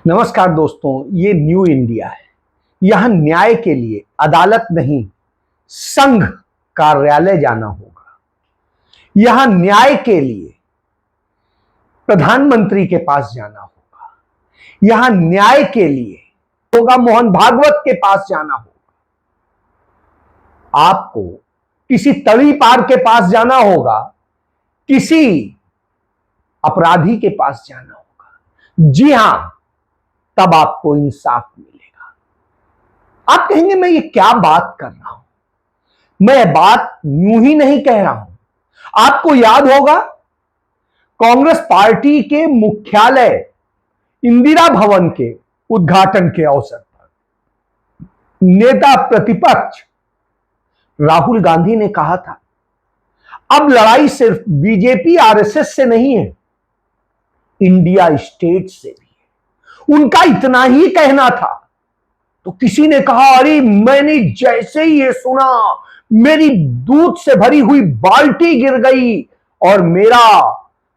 नमस्कार दोस्तों, ये न्यू इंडिया है। यहां न्याय के लिए अदालत नहीं, संघ कार्यालय जाना होगा। यहां न्याय के लिए प्रधानमंत्री के पास जाना होगा। यहां न्याय के लिए होगा मोहन भागवत के पास जाना होगा। आपको किसी तड़ी पार के पास जाना होगा, किसी अपराधी के पास जाना होगा। जी हां, तब आपको इंसाफ मिलेगा। आप कहेंगे मैं ये क्या बात कर रहा हूं, मैं बात यूं ही नहीं कह रहा हूं। आपको याद होगा, कांग्रेस पार्टी के मुख्यालय इंदिरा भवन के उद्घाटन के अवसर पर नेता प्रतिपक्ष राहुल गांधी ने कहा था, अब लड़ाई सिर्फ बीजेपी आरएसएस से नहीं है, इंडिया स्टेट से भी है। उनका इतना ही कहना था तो किसी ने कहा, अरे मैंने जैसे ही ये सुना मेरी दूध से भरी हुई बाल्टी गिर गई और मेरा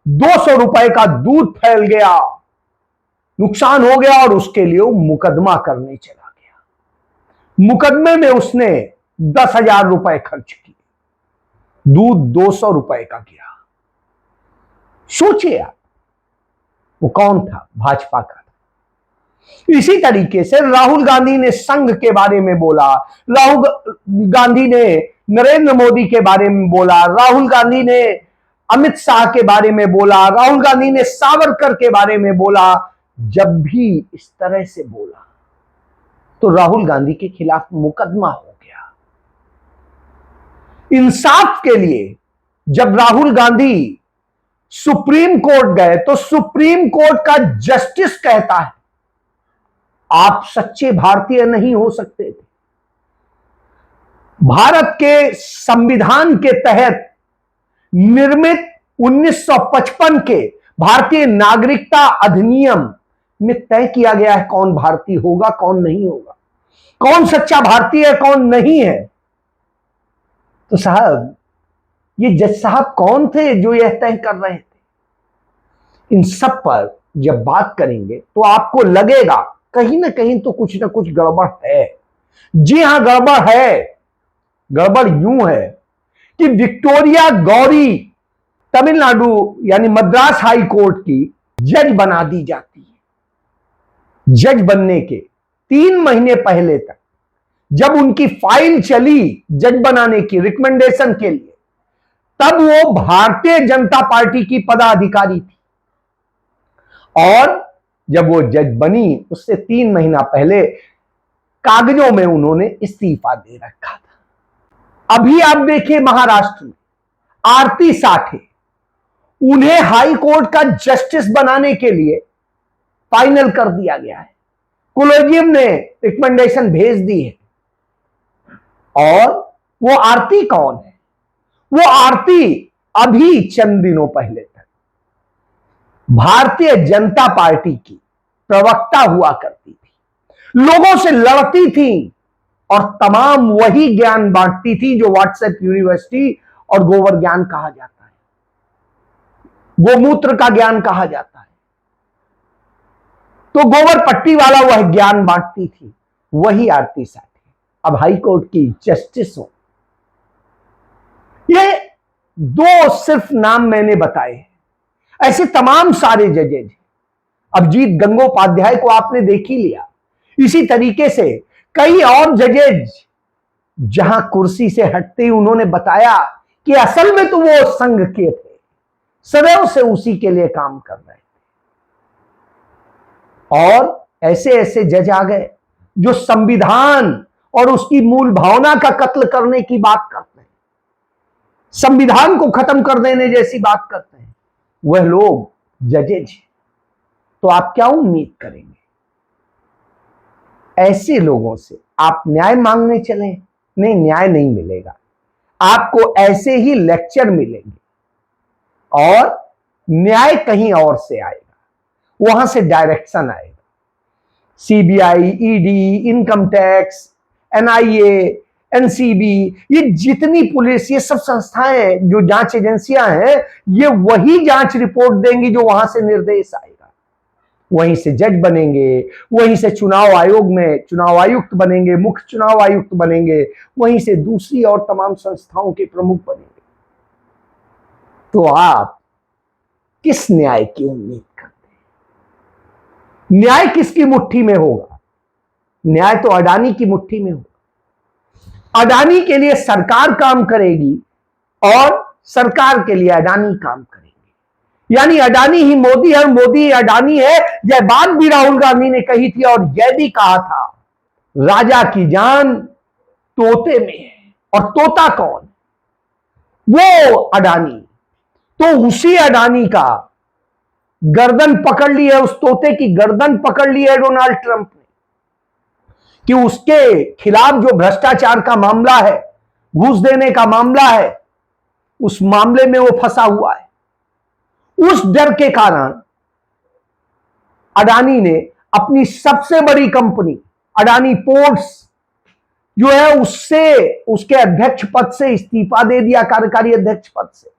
200 रुपए का दूध फैल गया, नुकसान हो गया। और उसके लिए वो मुकदमा करने चला गया। मुकदमे में उसने 10,000 रुपए खर्च किए, दूध 200 रुपए का गिरा। सोचिए आप, वो कौन था? भाजपा का। इसी तरीके से राहुल गांधी ने संघ के बारे में बोला, राहुल गांधी ने नरेंद्र मोदी के बारे में बोला, राहुल गांधी ने अमित शाह के बारे में बोला, राहुल गांधी ने सावरकर के बारे में बोला। जब भी इस तरह से बोला तो राहुल गांधी के खिलाफ मुकदमा हो गया। इंसाफ के लिए जब राहुल गांधी सुप्रीम कोर्ट गए तो सुप्रीम कोर्ट का जस्टिस कहता है, आप सच्चे भारतीय नहीं हो सकते थे। भारत के संविधान के तहत निर्मित 1955 के भारतीय नागरिकता अधिनियम में तय किया गया है कौन भारतीय होगा, कौन नहीं होगा, कौन सच्चा भारतीय है, कौन नहीं है। तो साहब, ये जज साहब कौन थे जो यह तय कर रहे थे? इन सब पर जब बात करेंगे तो आपको लगेगा कहीं ना कहीं तो कुछ ना कुछ गड़बड़ है। जी हां, गड़बड़ है। गड़बड़ यूं है कि विक्टोरिया गौरी तमिलनाडु यानी मद्रास हाई कोर्ट की जज बना दी जाती है। जज बनने के 3 महीने पहले तक जब उनकी फाइल चली जज बनाने की रिकमेंडेशन के लिए, तब वो भारतीय जनता पार्टी की पदाधिकारी थी। और जब वो जज बनी उससे 3 महीना पहले कागजों में उन्होंने इस्तीफा दे रखा था। अभी आप देखिए, महाराष्ट्र में आरती साठे, उन्हें हाई कोर्ट का जस्टिस बनाने के लिए फाइनल कर दिया गया है। कोलेजियम ने रिकमेंडेशन भेज दी है। और वो आरती कौन है? वो आरती अभी चंद दिनों पहले तक भारतीय जनता पार्टी की प्रवक्ता हुआ करती थी, लोगों से लड़ती थी और तमाम वही ज्ञान बांटती थी जो व्हाट्सएप यूनिवर्सिटी और गोबर ज्ञान कहा जाता है, गोमूत्र का ज्ञान कहा जाता है। तो गोबर पट्टी वाला वह ज्ञान बांटती थी, वही आरती साठे अब हाई कोर्ट की जस्टिस हो। ये 2 सिर्फ नाम मैंने बताए, ऐसे तमाम सारे जजेज। अभिजीत गंगोपाध्याय को आपने देख ही लिया। इसी तरीके से कई और जजेज, जहां कुर्सी से हटते ही उन्होंने बताया कि असल में तो वो संघ के थे, सदैव से उसी के लिए काम कर रहे थे। और ऐसे ऐसे जज आ गए जो संविधान और उसकी मूल भावना का कत्ल करने की बात करते हैं, संविधान को खत्म कर देने जैसी बात करते हैं। वह लोग जजेज हैं। तो आप क्या उम्मीद करेंगे? ऐसे लोगों से आप न्याय मांगने चले? नहीं, न्याय नहीं मिलेगा। आपको ऐसे ही लेक्चर मिलेंगे और न्याय कहीं और से आएगा, वहां से डायरेक्शन आएगा। CBI, ED, income tax, NIA, NCB, ये जितनी पुलिस, ये सब संस्थाएं जो जांच एजेंसियां हैं, ये वही जांच रिपोर्ट देंगी जो वहां से निर्देश आएगा। वहीं से जज बनेंगे, वहीं से चुनाव आयोग में चुनाव आयुक्त बनेंगे, मुख्य चुनाव आयुक्त बनेंगे, वहीं से दूसरी और तमाम संस्थाओं के प्रमुख बनेंगे। तो आप किस न्याय की उम्मीद करते हैं? न्याय किसकी मुट्ठी में होगा? न्याय तो अडानी की मुट्ठी में होगा। अडानी के लिए सरकार काम करेगी और सरकार के लिए अडानी काम करेगी। यानी अडानी ही मोदी है, मोदी ही अडानी है। यह बात भी राहुल गांधी ने कही थी और यह भी कहा था, राजा की जान तोते में है। और तोता कौन? वो अडानी। तो उसी अडानी का गर्दन पकड़ ली है, उस तोते की गर्दन पकड़ ली है डोनाल्ड ट्रंप ने, कि उसके खिलाफ जो भ्रष्टाचार का मामला है, घूस देने का मामला है, उस मामले में वो फंसा हुआ है। उस डर के कारण अडानी ने अपनी सबसे बड़ी कंपनी अडानी पोर्ट्स जो है उससे, उसके अध्यक्ष पद से इस्तीफा दे दिया, कार्यकारी अध्यक्ष पद से,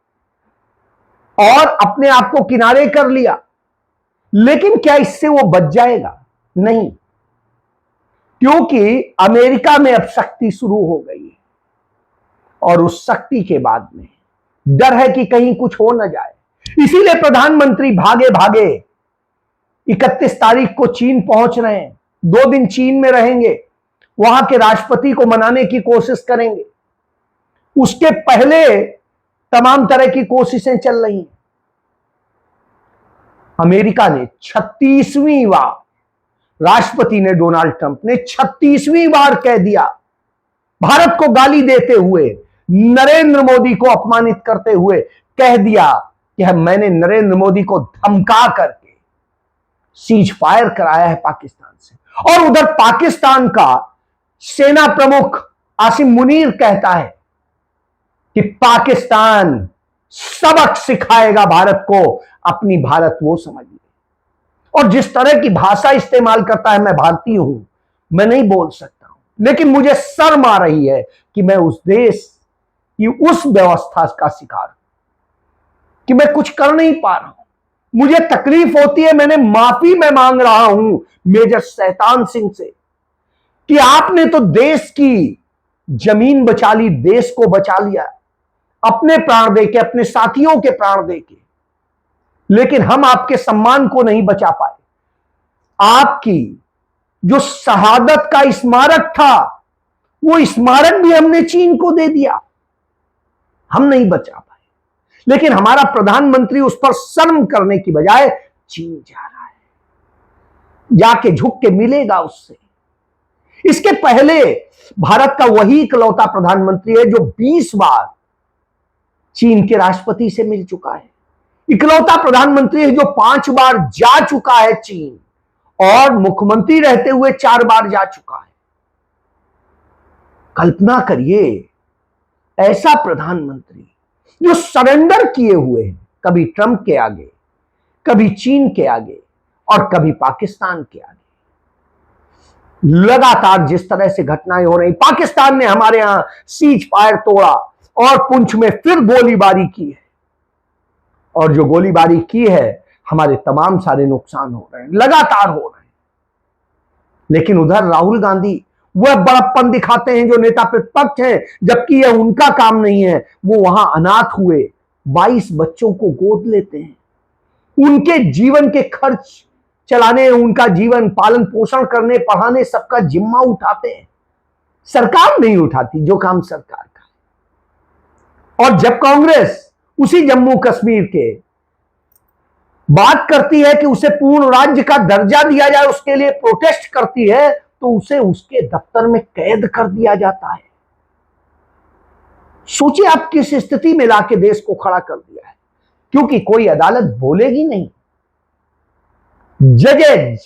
और अपने आप को किनारे कर लिया। लेकिन क्या इससे वो बच जाएगा? नहीं, क्योंकि अमेरिका में अब सख्ती शुरू हो गई है और उस सख्ती के बाद में डर है कि कहीं कुछ हो न जाए। इसीलिए प्रधानमंत्री भागे भागे 31 तारीख को चीन पहुंच रहे हैं। 2 दिन चीन में रहेंगे, वहां के राष्ट्रपति को मनाने की कोशिश करेंगे। उसके पहले तमाम तरह की कोशिशें चल रही हैं। अमेरिका ने 36वीं बार, राष्ट्रपति ने डोनाल्ड ट्रंप ने 36वीं बार कह दिया, भारत को गाली देते हुए, नरेंद्र मोदी को अपमानित करते हुए कह दिया कि मैंने नरेंद्र मोदी को धमका करके सीज फायर कराया है पाकिस्तान से। और उधर पाकिस्तान का सेना प्रमुख आसिम मुनीर कहता है कि पाकिस्तान सबक सिखाएगा भारत को, अपनी भारत वो समझ ले। और जिस तरह की भाषा इस्तेमाल करता है, मैं भारतीय हूं, मैं नहीं बोल सकता हूं, लेकिन मुझे शर्म आ रही है कि मैं उस देश की उस व्यवस्था का शिकार हूं कि मैं कुछ कर नहीं पा रहा हूं। मुझे तकलीफ होती है। मैंने माफी मैं मांग रहा हूं मेजर शैतान सिंह से कि आपने तो देश की जमीन बचा ली, देश को बचा लिया अपने प्राण देके, अपने साथियों के प्राण देके, लेकिन हम आपके सम्मान को नहीं बचा पाए। आपकी जो शहादत का स्मारक था, वो स्मारक भी हमने चीन को दे दिया, हम नहीं बचा पाए। लेकिन हमारा प्रधानमंत्री उस पर शर्म करने की बजाय चीन जा रहा है, जाके झुक के मिलेगा उससे। इसके पहले भारत का वही इकलौता प्रधानमंत्री है जो 20 बार चीन के राष्ट्रपति से मिल चुका है। इकलौता प्रधानमंत्री है जो 5 बार जा चुका है चीन, और मुख्यमंत्री रहते हुए 4 बार जा चुका है। कल्पना करिए, ऐसा प्रधानमंत्री जो सरेंडर किए हुए हैं, कभी ट्रंप के आगे, कभी चीन के आगे और कभी पाकिस्तान के आगे। लगातार जिस तरह से घटनाएं हो रही, पाकिस्तान ने हमारे यहां सीज फायर तोड़ा और पुंछ में फिर गोलीबारी की है, और जो गोलीबारी की है, हमारे तमाम सारे नुकसान हो रहे हैं, लगातार हो रहे हैं। लेकिन उधर राहुल गांधी वह बड़प्पन दिखाते हैं जो नेता प्रतिपक्ष हैं, जबकि यह उनका काम नहीं है। वो वहां अनाथ हुए 22 बच्चों को गोद लेते हैं, उनके जीवन के खर्च चलाने, उनका जीवन पालन पोषण करने, पढ़ाने, सबका जिम्मा उठाते हैं। सरकार नहीं उठाती जो काम सरकार का है। और जब कांग्रेस उसी जम्मू कश्मीर के बात करती है कि उसे पूर्ण राज्य का दर्जा दिया जाए, उसके लिए प्रोटेस्ट करती है, तो उसे उसके दफ्तर में कैद कर दिया जाता है। सोचिए आप किस स्थिति में लाके देश को खड़ा कर दिया है, क्योंकि कोई अदालत बोलेगी नहीं। जजेज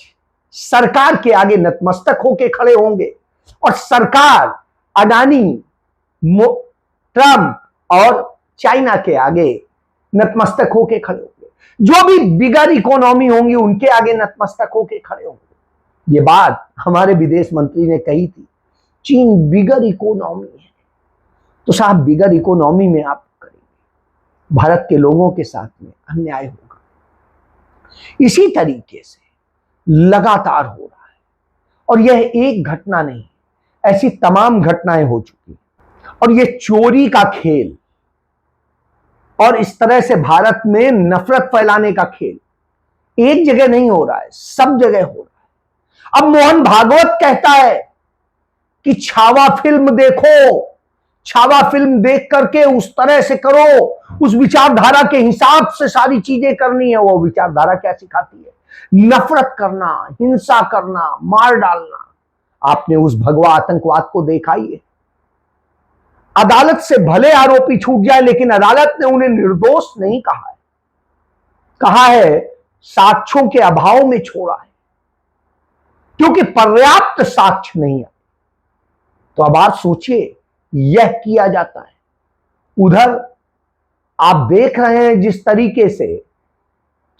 सरकार के आगे नतमस्तक होके खड़े होंगे, और सरकार अडानी, ट्रंप और चाइना के आगे नतमस्तक होके खड़े होंगे। जो भी बिगर इकोनॉमी होंगी उनके आगे नतमस्तक होके खड़े होंगे। ये बात हमारे विदेश मंत्री ने कही थी, चीन बिगर इकोनॉमी है। तो साहब, बिगर इकोनॉमी में आप करेंगे, भारत के लोगों के साथ में अन्याय होगा। इसी तरीके से लगातार हो रहा है। और यह एक घटना नहीं, ऐसी तमाम घटनाएं हो चुकी। और यह चोरी का खेल और इस तरह से भारत में नफरत फैलाने का खेल एक जगह नहीं हो रहा है, सब जगह हो रहा है। अब मोहन भागवत कहता है कि छावा फिल्म देखो, छावा फिल्म देख करके उस तरह से करो, उस विचारधारा के हिसाब से सारी चीजें करनी है। वो विचारधारा क्या सिखाती है? नफरत करना, हिंसा करना, मार डालना। आपने उस भगवा आतंकवाद को देखा ही है। अदालत से भले आरोपी छूट जाए, लेकिन अदालत ने उन्हें निर्दोष नहीं कहा है, कहा है साक्ष्यों के अभाव में छोड़ा है, क्योंकि पर्याप्त साक्ष्य नहीं है। तो अब आप सोचिए, यह किया जाता है। उधर आप देख रहे हैं जिस तरीके से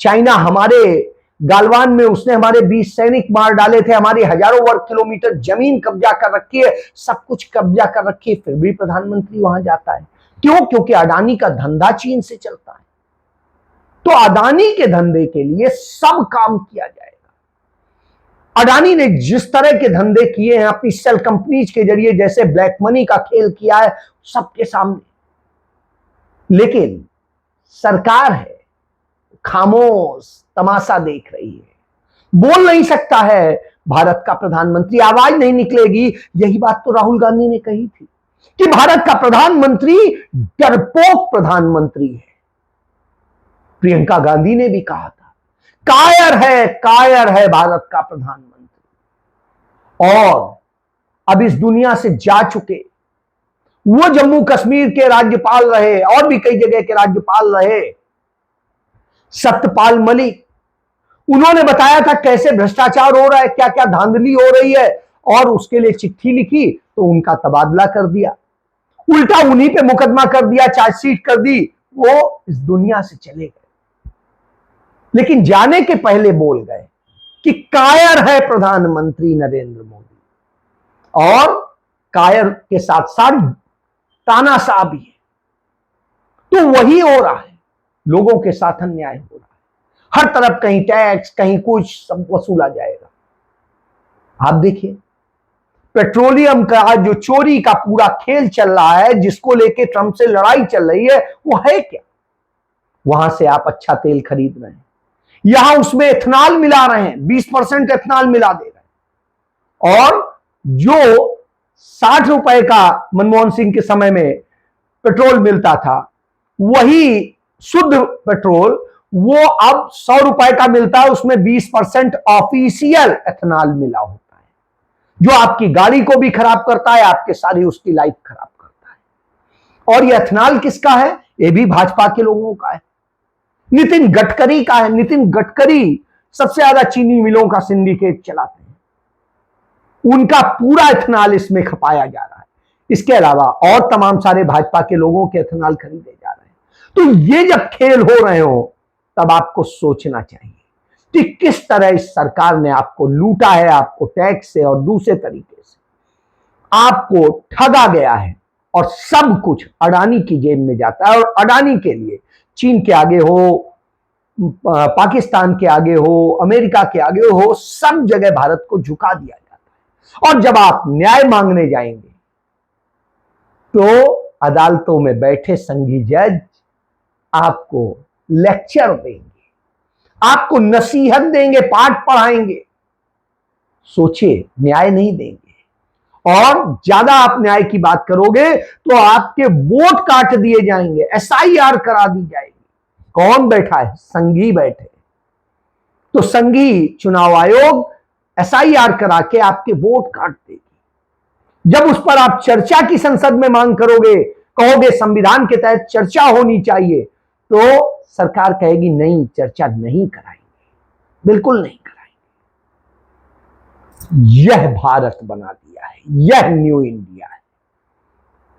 चाइना हमारे गालवान में उसने हमारे 20 सैनिक मार डाले थे, हमारी हजारों वर्ग किलोमीटर जमीन कब्जा कर रखी है, सब कुछ कब्जा कर रखी है, फिर भी प्रधानमंत्री वहां जाता है। क्यों? क्योंकि अडानी का धंधा चीन से चलता है। तो अडानी के धंधे के लिए सब काम किया जाएगा। अडानी ने जिस तरह के धंधे किए हैं अपनी सेल कंपनीज के जरिए, जैसे ब्लैक मनी का खेल किया है सबके सामने, लेकिन सरकार है खामोश तमाशा देख रही है। बोल नहीं सकता है भारत का प्रधानमंत्री, आवाज नहीं निकलेगी। यही बात तो राहुल गांधी ने कही थी कि भारत का प्रधानमंत्री डरपोक प्रधानमंत्री है। प्रियंका गांधी ने भी कहा था कायर है भारत का प्रधानमंत्री। और अब इस दुनिया से जा चुके वो जम्मू कश्मीर के राज्यपाल रहे और भी कई जगह के राज्यपाल रहे, सत्यपाल मलिक, उन्होंने बताया था कैसे भ्रष्टाचार हो रहा है, क्या क्या धांधली हो रही है, और उसके लिए चिट्ठी लिखी तो उनका तबादला कर दिया, उल्टा उन्हीं पे मुकदमा कर दिया, चार्जशीट कर दी, वो इस दुनिया से चले गए। लेकिन जाने के पहले बोल गए कि कायर है प्रधानमंत्री नरेंद्र मोदी, और कायर के साथ साथ तानाशाह भी है। तो वही हो रहा है, लोगों के साथ अन्याय हो रहा है, हर तरफ कहीं टैक्स कहीं कुछ, सब वसूला जाएगा। आप देखिए पेट्रोलियम का जो चोरी का पूरा खेल चल रहा है, जिसको लेके ट्रंप से लड़ाई चल रही है, वो है क्या? वहां से आप अच्छा तेल खरीद रहे हैं, यहां उसमें एथनॉल मिला रहे हैं, 20% एथनॉल मिला दे रहे हैं, और जो 60 रुपए का मनमोहन सिंह के समय में पेट्रोल मिलता था, वही शुद्ध पेट्रोल वो अब 100 रुपए का मिलता है, उसमें 20% ऑफिशियल एथनॉल मिला होता है, जो आपकी गाड़ी को भी खराब करता है, आपके सारी उसकी लाइफ खराब करता है। और ये एथनॉल किसका है? ये भी भाजपा के लोगों का है, नितिन गडकरी का है। नितिन गडकरी सबसे ज्यादा चीनी मिलों का सिंडिकेट चलाते हैं, उनका पूरा एथनॉल इसमें खपाया जा रहा है। इसके अलावा और तमाम सारे भाजपा के लोगों के एथनॉल खरीदे जा रहे हैं। तो ये जब खेल हो रहे हो, तब आपको सोचना चाहिए कि किस तरह इस सरकार ने आपको लूटा है, आपको टैक्स से और दूसरे तरीके से आपको ठगा गया है, और सब कुछ अडानी की जेब में जाता है। और अडानी के लिए चीन के आगे हो, पाकिस्तान के आगे हो, अमेरिका के आगे हो, सब जगह भारत को झुका दिया जाता है। और जब आप न्याय मांगने जाएंगे तो अदालतों में बैठे संघी जज आपको लेक्चर देंगे, आपको नसीहत देंगे, पाठ पढ़ाएंगे। सोचिए, न्याय नहीं देंगे, और ज्यादा आप न्याय की बात करोगे तो आपके वोट काट दिए जाएंगे, एसआईआर करा दी जाएगी। कौन बैठा है? संघी बैठे। तो संघी चुनाव आयोग एसआईआर करा के आपके वोट काट देगी। जब उस पर आप चर्चा की संसद में मांग करोगे, कहोगे संविधान के तहत चर्चा होनी चाहिए, तो सरकार कहेगी नहीं, चर्चा नहीं कराएंगे, बिल्कुल नहीं कराएंगे। यह भारत बना दिया है, यह न्यू इंडिया है।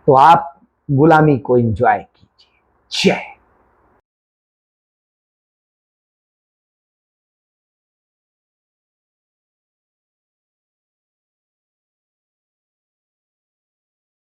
तो आप गुलामी को एंजॉय कीजिए। जय